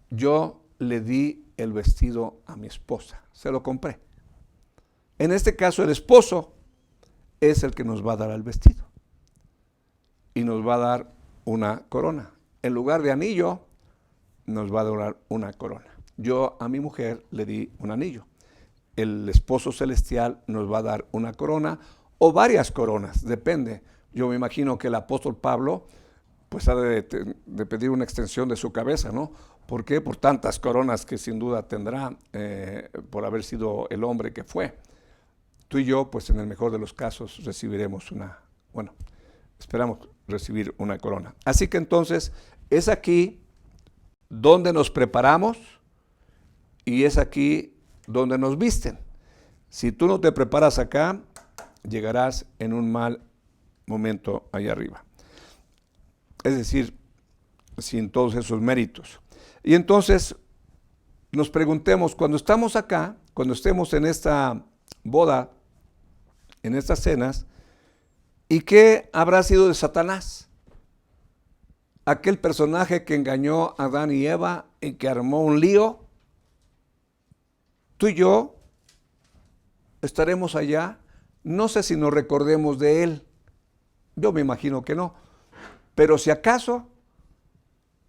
Yo le di el vestido a mi esposa, se lo compré. En este caso, el esposo es el que nos va a dar el vestido y nos va a dar una corona. En lugar de anillo, nos va a dar una corona. Yo a mi mujer le di un anillo. El esposo celestial nos va a dar una corona o varias coronas, depende. Yo me imagino que el apóstol Pablo pues ha de pedir una extensión de su cabeza, ¿no? ¿Por qué? Por tantas coronas que sin duda tendrá por haber sido el hombre que fue. Tú y yo, pues en el mejor de los casos, recibiremos esperamos recibir una corona. Así que entonces, es aquí donde nos preparamos y es aquí donde nos visten. Si tú no te preparas acá, llegarás en un mal momento allá arriba. Es decir, sin todos esos méritos. Y entonces, nos preguntemos, cuando estamos acá, cuando estemos en esta boda, en estas cenas, ¿y qué habrá sido de Satanás? Aquel personaje que engañó a Adán y Eva y que armó un lío. Tú y yo estaremos allá, no sé si nos recordemos de él, yo me imagino que no, pero si acaso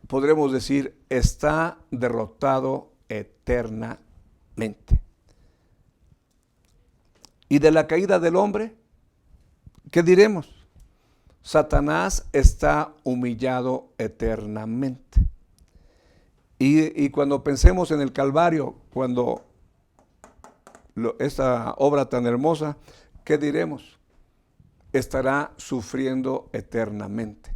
podremos decir, está derrotado eternamente. Y de la caída del hombre, ¿qué diremos? Satanás está humillado eternamente. Y cuando pensemos en el Calvario, cuando esta obra tan hermosa, ¿qué diremos? Estará sufriendo eternamente.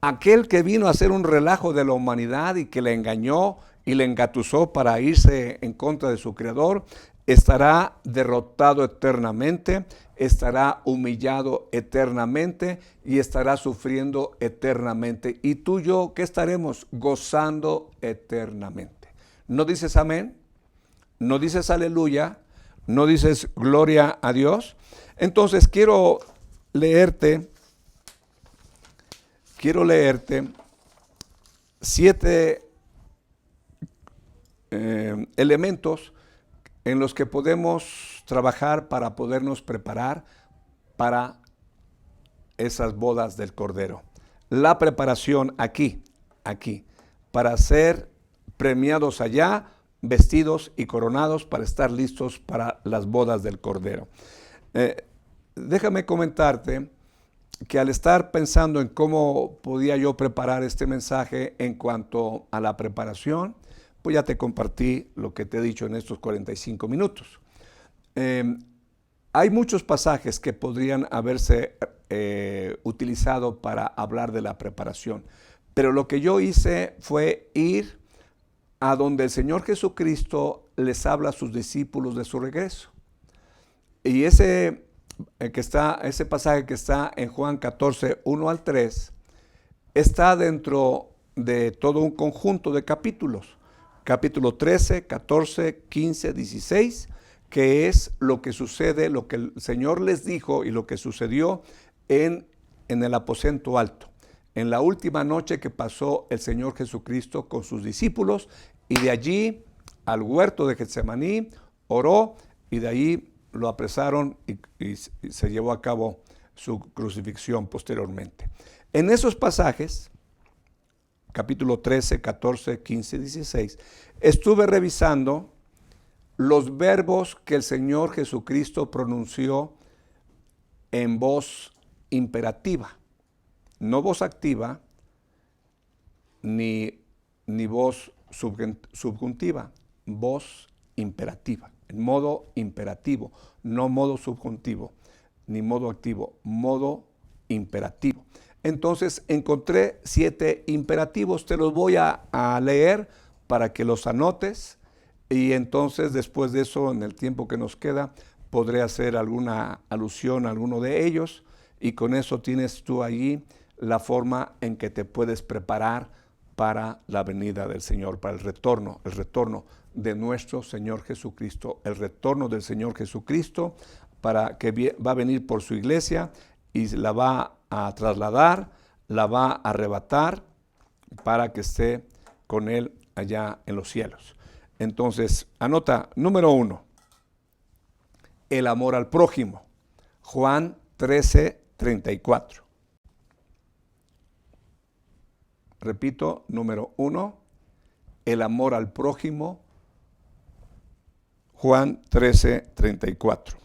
Aquel que vino a hacer un relajo de la humanidad y que le engañó y le engatusó para irse en contra de su Creador, estará derrotado eternamente, estará humillado eternamente y estará sufriendo eternamente. Y tú y yo, ¿qué estaremos? Gozando eternamente. ¿No dices amén? ¿No dices aleluya? ¿No dices gloria a Dios? Entonces quiero leerte 7 elementos en los que podemos trabajar para podernos preparar para esas bodas del Cordero. La preparación aquí, para ser premiados allá, vestidos y coronados para estar listos para las bodas del Cordero. Déjame comentarte que al estar pensando en cómo podía yo preparar este mensaje en cuanto a la preparación, pues ya te compartí lo que te he dicho en estos 45 minutos. Hay muchos pasajes que podrían haberse utilizado para hablar de la preparación, pero lo que yo hice fue ir a donde el Señor Jesucristo les habla a sus discípulos de su regreso. Y ese pasaje que está en Juan 14, 1 al 3, está dentro de todo un conjunto de capítulos. Capítulo 13, 14, 15, 16, que es lo que sucede, lo que el Señor les dijo y lo que sucedió en el aposento alto, en la última noche que pasó el Señor Jesucristo con sus discípulos, y de allí al huerto de Getsemaní, oró, y de ahí lo apresaron y se llevó a cabo su crucifixión posteriormente. En esos pasajes, capítulo 13, 14, 15, 16, estuve revisando los verbos que el Señor Jesucristo pronunció en voz imperativa, no voz activa ni voz subjuntiva, voz imperativa, en modo imperativo, no modo subjuntivo ni modo activo, modo imperativo. Entonces encontré 7 imperativos, te los voy a leer para que los anotes, y entonces después de eso, en el tiempo que nos queda, podré hacer alguna alusión a alguno de ellos, y con eso tienes tú allí la forma en que te puedes preparar para la venida del Señor, para el retorno de nuestro Señor Jesucristo, el retorno del Señor Jesucristo, para que va a venir por su iglesia y la va a trasladar, la va a arrebatar para que esté con Él allá en los cielos. Entonces, anota, número 1, el amor al prójimo. Juan 13, 34. Repito, número 1, el amor al prójimo. Juan 13, 34.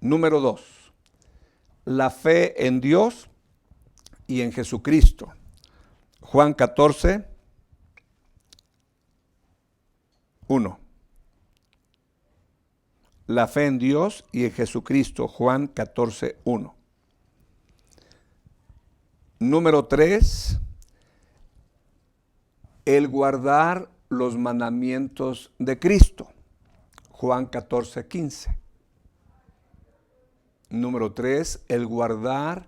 Número 2, la fe en Dios y en Jesucristo. Juan 14, 1. La fe en Dios y en Jesucristo. Juan 14, 1. Número 3, el guardar los mandamientos de Cristo. Juan 14, 15. Número 3, el guardar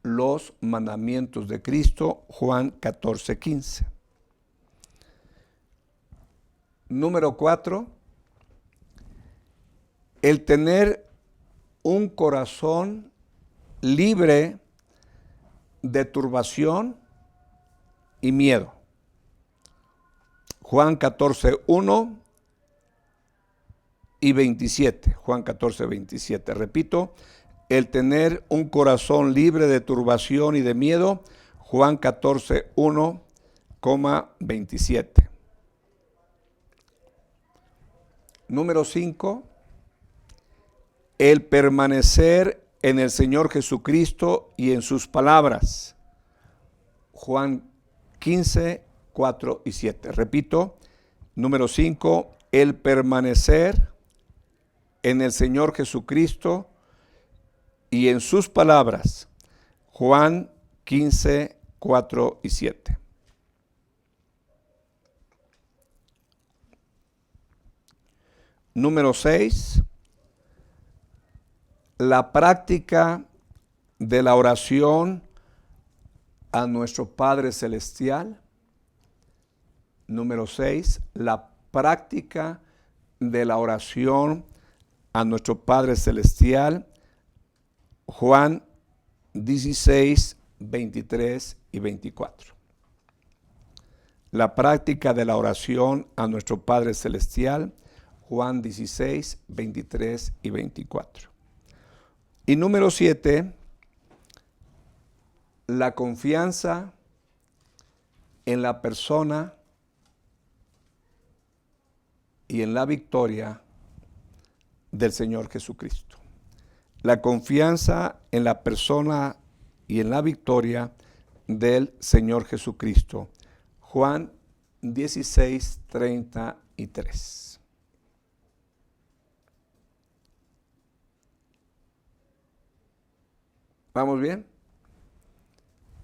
los mandamientos de Cristo. Juan 14, 15. Número 4, el tener un corazón libre de turbación y miedo. Juan 14, 1 y 27. Juan 14, 27. Repito, el tener un corazón libre de turbación y de miedo. Juan 14, 1, 27. Número 5, el permanecer en el Señor Jesucristo y en sus palabras. Juan 15, 4 y 7. Repito, número 5, el permanecer en el Señor Jesucristo y en sus palabras. Juan 15, 4 y 7. Número 6, la práctica de la oración a nuestro Padre Celestial. Número 6, la práctica de la oración a nuestro Padre Celestial. Juan 16, 23 y 24. La práctica de la oración a nuestro Padre Celestial. Juan 16, 23 y 24. Y número 7, la confianza en la persona y en la victoria del Señor Jesucristo. La confianza en la persona y en la victoria del Señor Jesucristo. Juan 16, 33. ¿Vamos bien?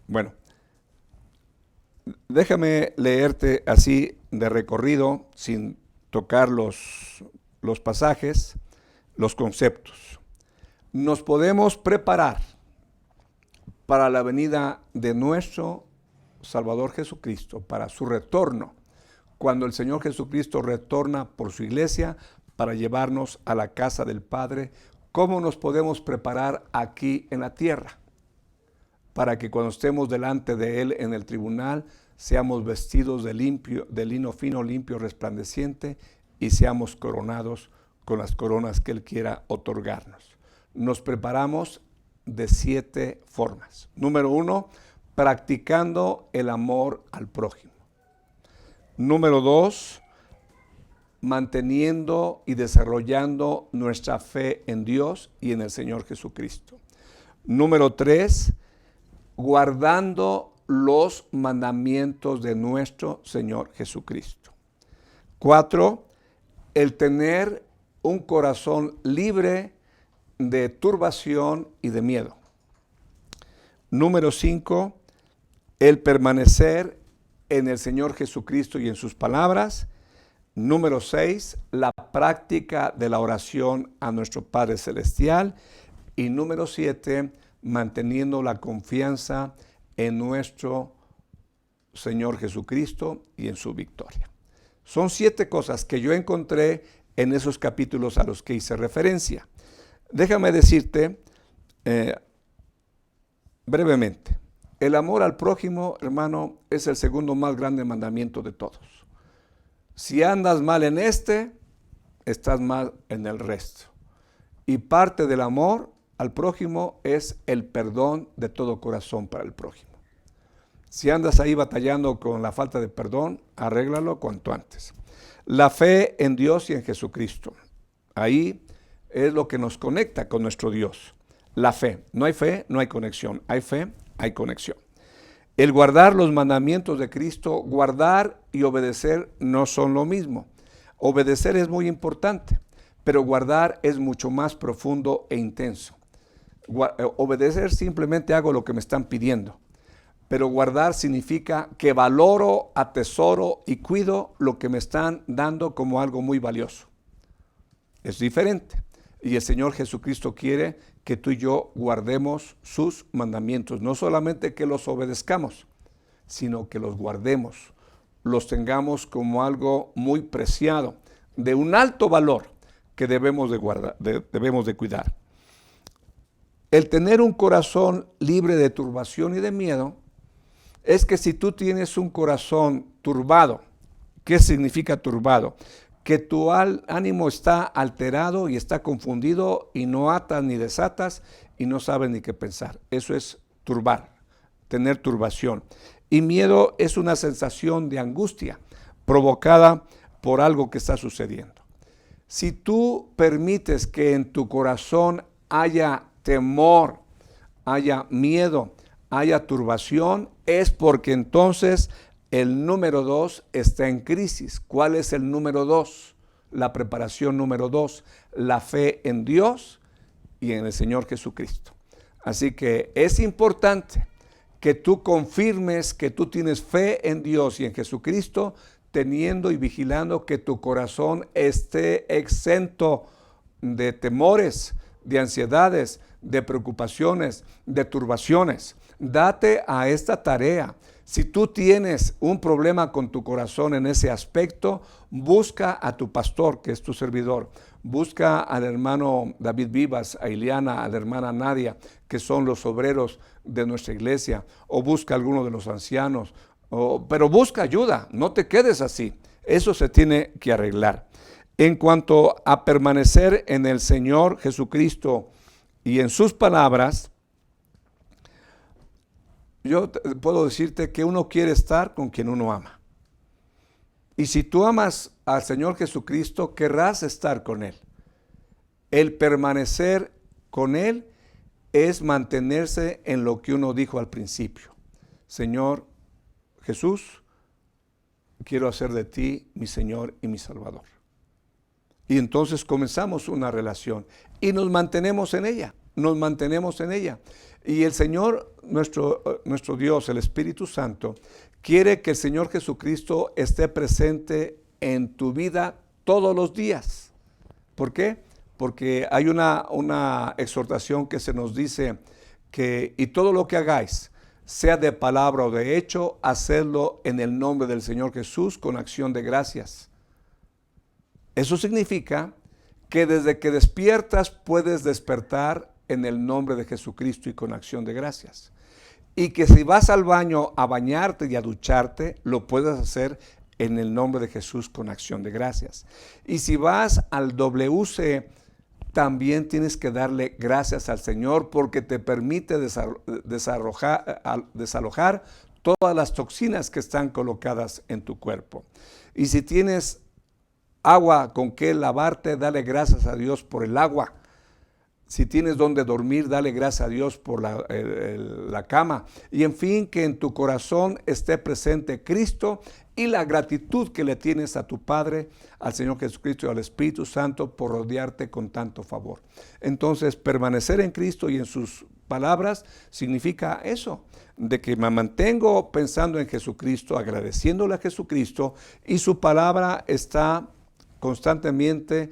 Bueno, déjame leerte así de recorrido, sin tocar los pasajes, los conceptos. Nos podemos preparar para la venida de nuestro Salvador Jesucristo, para su retorno, cuando el Señor Jesucristo retorna por su iglesia para llevarnos a la casa del Padre. ¿Cómo nos podemos preparar aquí en la tierra? Para que cuando estemos delante de Él en el tribunal, seamos vestidos de lino fino, limpio, resplandeciente, y seamos coronados con las coronas que Él quiera otorgarnos. Nos preparamos de 7 formas. Número 1, practicando el amor al prójimo. Número 2, manteniendo y desarrollando nuestra fe en Dios y en el Señor Jesucristo. Número 3, guardando los mandamientos de nuestro Señor Jesucristo. 4, el tener un corazón libre de turbación y de miedo. Número 5, el permanecer en el Señor Jesucristo y en sus palabras. Número 6, la práctica de la oración a nuestro Padre Celestial. Y número 7, manteniendo la confianza en nuestro Señor Jesucristo y en su victoria. Son 7 cosas que yo encontré en esos capítulos a los que hice referencia. Déjame decirte brevemente, el amor al prójimo, hermano, es el segundo más grande mandamiento de todos. Si andas mal en estás mal en el resto. Y parte del amor al prójimo es el perdón de todo corazón para el prójimo. Si andas ahí batallando con la falta de perdón, arréglalo cuanto antes. La fe en Dios y en Jesucristo. Ahí es lo que nos conecta con nuestro Dios. La fe. No hay fe, no hay conexión. Hay fe, hay conexión. El guardar los mandamientos de Cristo, guardar y obedecer no son lo mismo. Obedecer es muy importante, pero guardar es mucho más profundo e intenso. Obedecer simplemente hago lo que me están pidiendo, pero guardar significa que valoro, atesoro y cuido lo que me están dando como algo muy valioso. Es diferente. Y el Señor Jesucristo quiere que tú y yo guardemos sus mandamientos. No solamente que los obedezcamos, sino que los guardemos, los tengamos como algo muy preciado, de un alto valor que debemos de guardar, debemos de cuidar. El tener un corazón libre de turbación y de miedo es que si tú tienes un corazón turbado, ¿qué significa turbado? Que tu ánimo está alterado y está confundido y no atas ni desatas y no sabes ni qué pensar. Eso es turbar, tener turbación. Y miedo es una sensación de angustia provocada por algo que está sucediendo. Si tú permites que en tu corazón haya temor, haya miedo, haya turbación, es porque entonces el número 2 está en crisis. ¿Cuál es el número 2? La preparación número 2, la fe en Dios y en el Señor Jesucristo. Así que es importante que tú confirmes que tú tienes fe en Dios y en Jesucristo, teniendo y vigilando que tu corazón esté exento de temores, de ansiedades, de preocupaciones, de turbaciones. Date a esta tarea. Si tú tienes un problema con tu corazón en ese aspecto, busca a tu pastor, que es tu servidor. Busca al hermano David Vivas, a Ileana, a la hermana Nadia, que son los obreros de nuestra iglesia, o busca a alguno de los ancianos, pero busca ayuda, no te quedes así. Eso se tiene que arreglar. En cuanto a permanecer en el Señor Jesucristo y en sus palabras, yo puedo decirte que uno quiere estar con quien uno ama. Y si tú amas al Señor Jesucristo, querrás estar con Él. El permanecer con Él es mantenerse en lo que uno dijo al principio. Señor Jesús, quiero hacer de ti mi Señor y mi Salvador. Y entonces comenzamos una relación y nos mantenemos en ella, Y el Señor, nuestro Dios, el Espíritu Santo, quiere que el Señor Jesucristo esté presente en tu vida todos los días. ¿Por qué? Porque hay una exhortación que se nos dice que, y todo lo que hagáis, sea de palabra o de hecho, hacedlo en el nombre del Señor Jesús con acción de gracias. Eso significa que desde que despiertas puedes despertar en el nombre de Jesucristo y con acción de gracias. Y que si vas al baño a bañarte y a ducharte, lo puedes hacer en el nombre de Jesús con acción de gracias. Y si vas al WC, también tienes que darle gracias al Señor porque te permite desalojar todas las toxinas que están colocadas en tu cuerpo. Y si tienes agua con que lavarte, dale gracias a Dios por el agua. Si tienes donde dormir, dale gracias a Dios por la cama. Y en fin, que en tu corazón esté presente Cristo y la gratitud que le tienes a tu Padre, al Señor Jesucristo y al Espíritu Santo por rodearte con tanto favor. Entonces, permanecer en Cristo y en sus palabras significa eso, de que me mantengo pensando en Jesucristo, agradeciéndole a Jesucristo, y su palabra está constantemente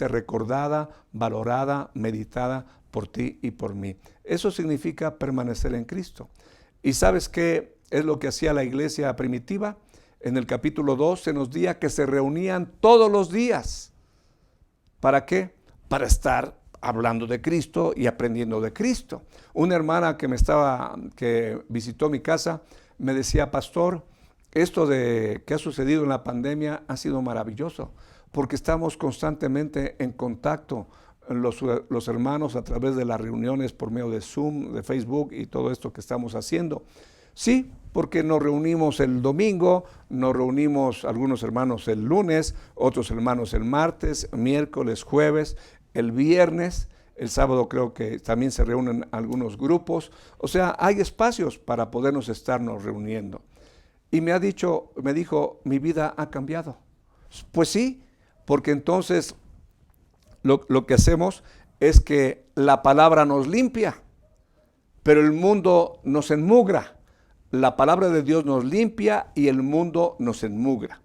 recordada, valorada, meditada por ti y por mí. Eso significa permanecer en Cristo. ¿Y sabes qué es lo que hacía la iglesia primitiva? En el capítulo 2 se nos decía que se reunían todos los días. ¿Para qué? Para estar hablando de Cristo y aprendiendo de Cristo. Una hermana que visitó mi casa me decía: pastor, esto que ha sucedido en la pandemia ha sido maravilloso, porque estamos constantemente en contacto los hermanos a través de las reuniones por medio de Zoom, de Facebook y todo esto que estamos haciendo. Sí, porque nos reunimos el domingo, nos reunimos algunos hermanos el lunes, otros hermanos el martes, miércoles, jueves, el viernes, el sábado creo que también se reúnen algunos grupos. O sea, hay espacios para podernos estarnos reuniendo. Y me dijo, mi vida ha cambiado. Pues sí, porque entonces lo que hacemos es que la palabra nos limpia, pero el mundo nos enmugra. La palabra de Dios nos limpia y el mundo nos enmugra.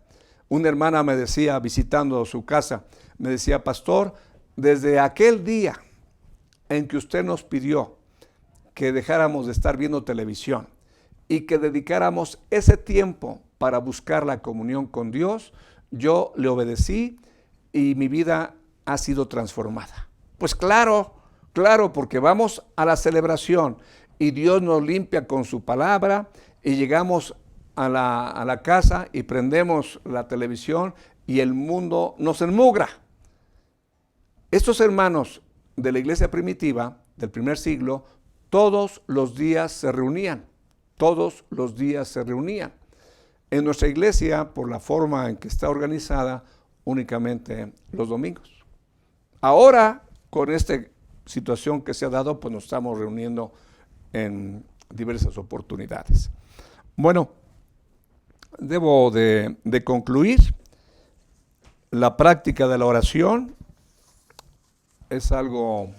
Una hermana me decía, visitando su casa, me decía: pastor, desde aquel día en que usted nos pidió que dejáramos de estar viendo televisión y que dedicáramos ese tiempo para buscar la comunión con Dios, yo le obedecí y mi vida ha sido transformada. Pues claro, porque vamos a la celebración y Dios nos limpia con su palabra y llegamos a la casa y prendemos la televisión y el mundo nos enmugra. Estos hermanos de la iglesia primitiva del primer siglo todos los días se reunían. En nuestra iglesia, por la forma en que está organizada, únicamente los domingos. Ahora, con esta situación que se ha dado, pues nos estamos reuniendo en diversas oportunidades. Bueno, debo de concluir. La práctica de la oración es algo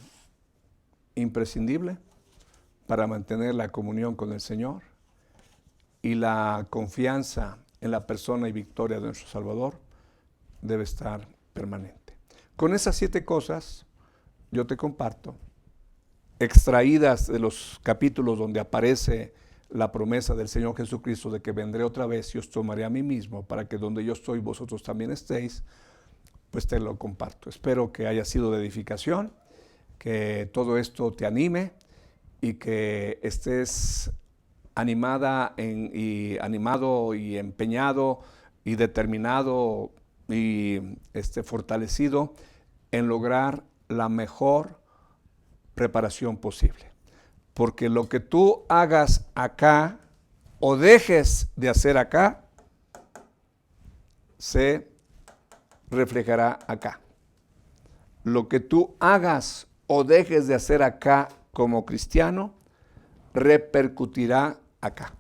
imprescindible para mantener la comunión con el Señor, y la confianza en la persona y victoria de nuestro Salvador debe estar permanente. Con esas 7 cosas yo te comparto, extraídas de los capítulos donde aparece la promesa del Señor Jesucristo de que vendré otra vez y os tomaré a mí mismo para que donde yo estoy vosotros también estéis, pues te lo comparto. Espero que haya sido de edificación, que todo esto te anime y que estés animado y empeñado y determinado y fortalecido en lograr la mejor preparación posible. Porque lo que tú hagas acá o dejes de hacer acá, se reflejará acá. Lo que tú hagas o dejes de hacer acá como cristiano, repercutirá acá.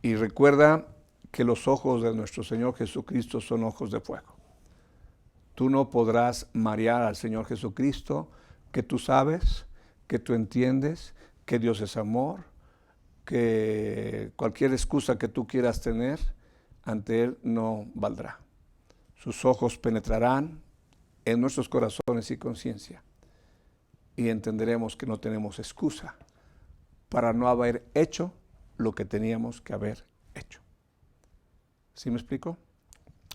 Y recuerda que los ojos de nuestro Señor Jesucristo son ojos de fuego. Tú no podrás marear al Señor Jesucristo, que tú sabes, que tú entiendes, que Dios es amor, que cualquier excusa que tú quieras tener ante Él no valdrá. Sus ojos penetrarán en nuestros corazones y conciencia y entenderemos que no tenemos excusa para no haber hecho lo que teníamos que haber hecho. ¿Sí me explico?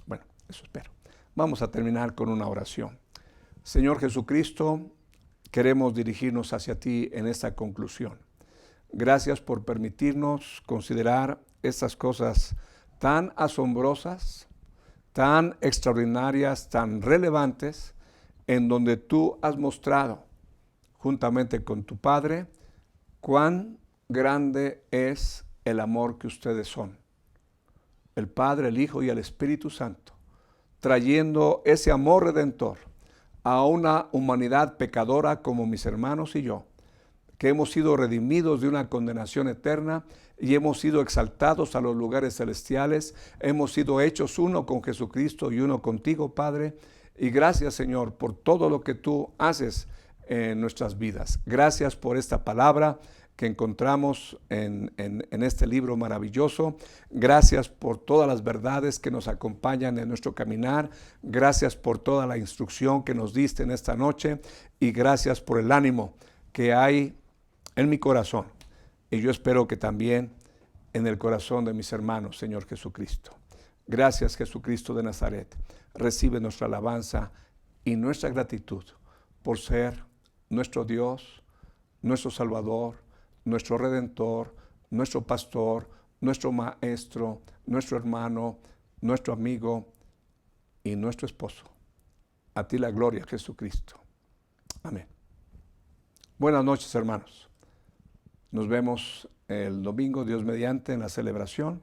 Bueno, eso espero. Vamos a terminar con una oración. Señor Jesucristo, queremos dirigirnos hacia ti en esta conclusión. Gracias por permitirnos considerar estas cosas tan asombrosas, tan extraordinarias, tan relevantes, en donde tú has mostrado, juntamente con tu Padre, cuán grande es el amor que ustedes son. El Padre, el Hijo y el Espíritu Santo, trayendo ese amor redentor a una humanidad pecadora como mis hermanos y yo, que hemos sido redimidos de una condenación eterna y hemos sido exaltados a los lugares celestiales, hemos sido hechos uno con Jesucristo y uno contigo, Padre. Y gracias, Señor, por todo lo que tú haces en nuestras vidas. Gracias por esta palabra que encontramos en este libro maravilloso. Gracias por todas las verdades que nos acompañan en nuestro caminar. Gracias por toda la instrucción que nos diste en esta noche y gracias por el ánimo que hay en mi corazón. Y yo espero que también en el corazón de mis hermanos, Señor Jesucristo. Gracias, Jesucristo de Nazaret. Recibe nuestra alabanza y nuestra gratitud por ser nuestro Dios, nuestro Salvador, nuestro Redentor, nuestro Pastor, nuestro Maestro, nuestro hermano, nuestro amigo y nuestro esposo. A ti la gloria, Jesucristo. Amén. Buenas noches, hermanos. Nos vemos el domingo, Dios mediante, en la celebración,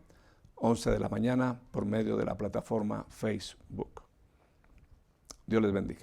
11 de la mañana, por medio de la plataforma Facebook. Dios les bendiga.